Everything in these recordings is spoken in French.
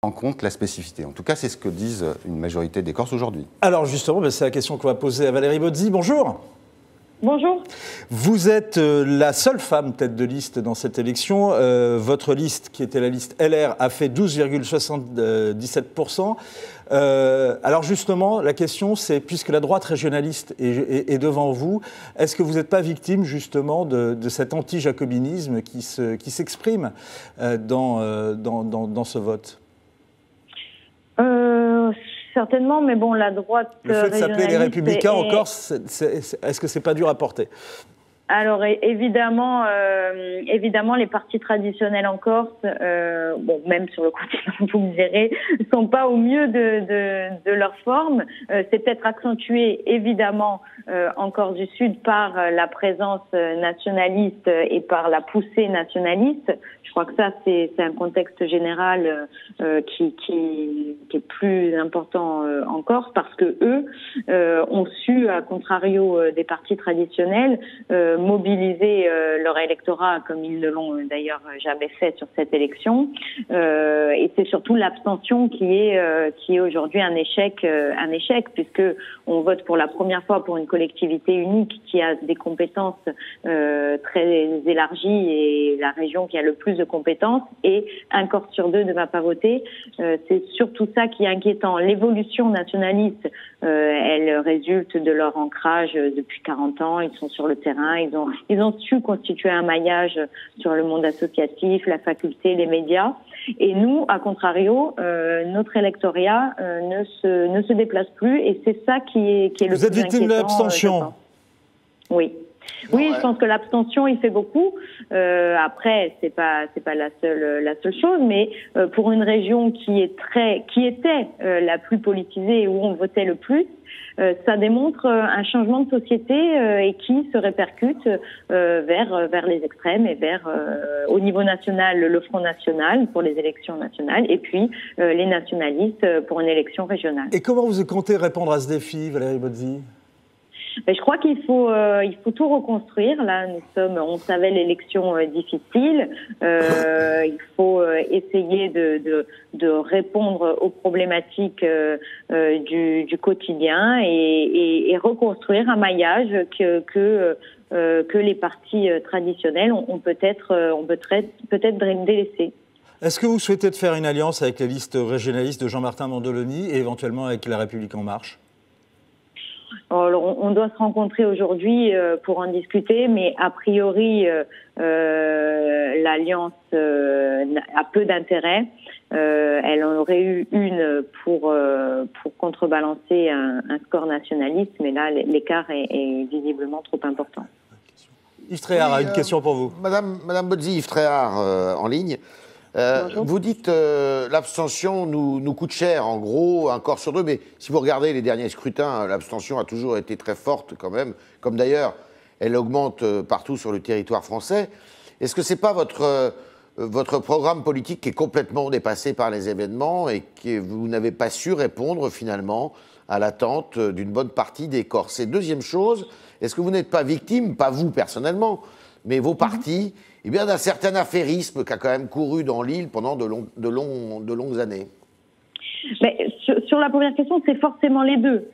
en compte la spécificité. En tout cas, c'est ce que disent une majorité des Corses aujourd'hui. Alors justement, c'est la question qu'on va poser à Valérie Bozzi. Bonjour. Bonjour. Vous êtes la seule femme tête de liste dans cette élection. Votre liste, qui était la liste LR, a fait 12,77%. Alors justement, la question c'est, puisque la droite régionaliste est devant vous, est-ce que vous n'êtes pas victime justement de cet anti-jacobinisme qui s'exprime dans ce vote ? Certainement, mais bon, la droite le fait de s'appeler les Républicains en Corse, est-ce que c'est pas dur à porter ? Alors évidemment, les partis traditionnels en Corse, bon, même sur le continent, vous me direz, sont pas au mieux de leur forme. C'est peut-être accentué évidemment en Corse du Sud par la présence nationaliste et par la poussée nationaliste. Je crois que ça c'est un contexte général qui est plus important en Corse, parce que eux ont su, à contrario des partis traditionnels, mobiliser leur électorat comme ils ne l'ont d'ailleurs jamais fait sur cette élection, et c'est surtout l'abstention qui est aujourd'hui un échec, puisque on vote pour la première fois pour une collectivité unique qui a des compétences très élargies, et la région qui a le plus de compétences, et un Corse sur deux ne va pas voter. C'est surtout ça qui est inquiétant. L'évolution nationaliste, elle résulte de leur ancrage depuis 40 ans. Ils sont sur le terrain, ils ont su constituer un maillage sur le monde associatif, la faculté, les médias. Et nous, à contrario, notre électorat ne se déplace plus, et c'est ça qui est le plus inquiétant. Vous êtes victime de l'abstention. Oui. Oui, je pense que l'abstention, il fait beaucoup. Après, c'est pas la seule chose, mais pour une région qui était la plus politisée et où on votait le plus, ça démontre un changement de société et qui se répercute vers les extrêmes et au niveau national, le Front national pour les élections nationales, et puis les nationalistes pour une élection régionale. Et comment vous comptez répondre à ce défi, Valérie Bozzi ? Mais je crois qu'il faut tout reconstruire. Là, on savait l'élection difficile. Il faut essayer de répondre aux problématiques du quotidien et reconstruire un maillage que les partis traditionnels ont peut-être délaissé. Est-ce que vous souhaitez faire une alliance avec la liste régionaliste de Jean-Martin Mandoloni et éventuellement avec La République En Marche ? Alors, on doit se rencontrer aujourd'hui pour en discuter, mais a priori, l'alliance a peu d'intérêt. Elle en aurait eu une pour contrebalancer un score nationaliste, mais là, l'écart est visiblement trop important. Yves Tréhard a une question pour vous. Madame Bozzi, Yves Tréhard en ligne. Vous dites l'abstention nous coûte cher, en gros, un Corse sur deux, mais si vous regardez les derniers scrutins, l'abstention a toujours été très forte quand même, comme d'ailleurs elle augmente partout sur le territoire français. Est-ce que c'est pas votre programme politique qui est complètement dépassé par les événements et que vous n'avez pas su répondre finalement à l'attente d'une bonne partie des Corses? Et deuxième chose, est-ce que vous n'êtes pas victime, pas vous personnellement, mais vos partis, d'un certain affairisme qui a quand même couru dans l'île pendant de longues années? Mais sur la première question, c'est forcément les deux.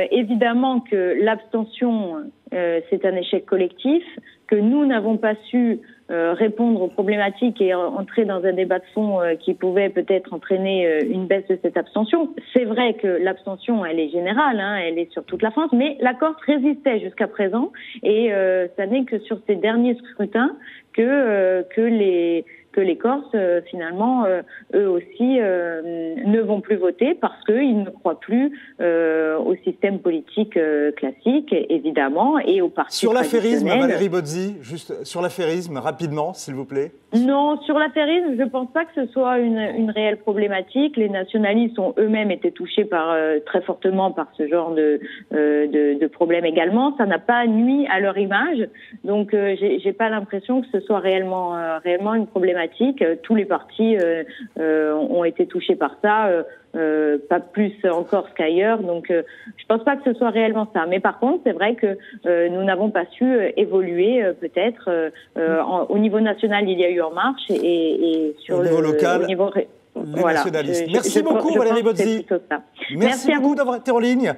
Évidemment que l'abstention, c'est un échec collectif, que nous n'avons pas su répondre aux problématiques et entrer dans un débat de fond qui pouvait peut-être entraîner une baisse de cette abstention. C'est vrai que l'abstention, elle est générale, elle est sur toute la France, mais la Corse résistait jusqu'à présent, et ça n'est que sur ces derniers scrutins que les Corses, finalement, eux aussi, ne vont plus voter parce qu'ils ne croient plus au système politique classique, évidemment, et aux partis Sur l'affairisme, traditionnels. Valérie Bozzi, juste sur l'affairisme, rapidement, s'il vous plaît. Non, sur l'affairisme, je ne pense pas que ce soit une réelle problématique. Les nationalistes ont eux-mêmes été touchés très fortement par ce genre de problème également. Ça n'a pas nui à leur image, donc j'ai pas l'impression que ce soit réellement une problématique. Tous les partis ont été touchés par ça. Pas plus en Corse qu'ailleurs, donc je pense pas que ce soit réellement ça. Mais par contre, c'est vrai que nous n'avons pas su évoluer peut-être au niveau national. Il y a eu En Marche et sur au niveau local. les nationalistes. Merci beaucoup, Valérie Bozzi. Merci beaucoup d'avoir été en ligne.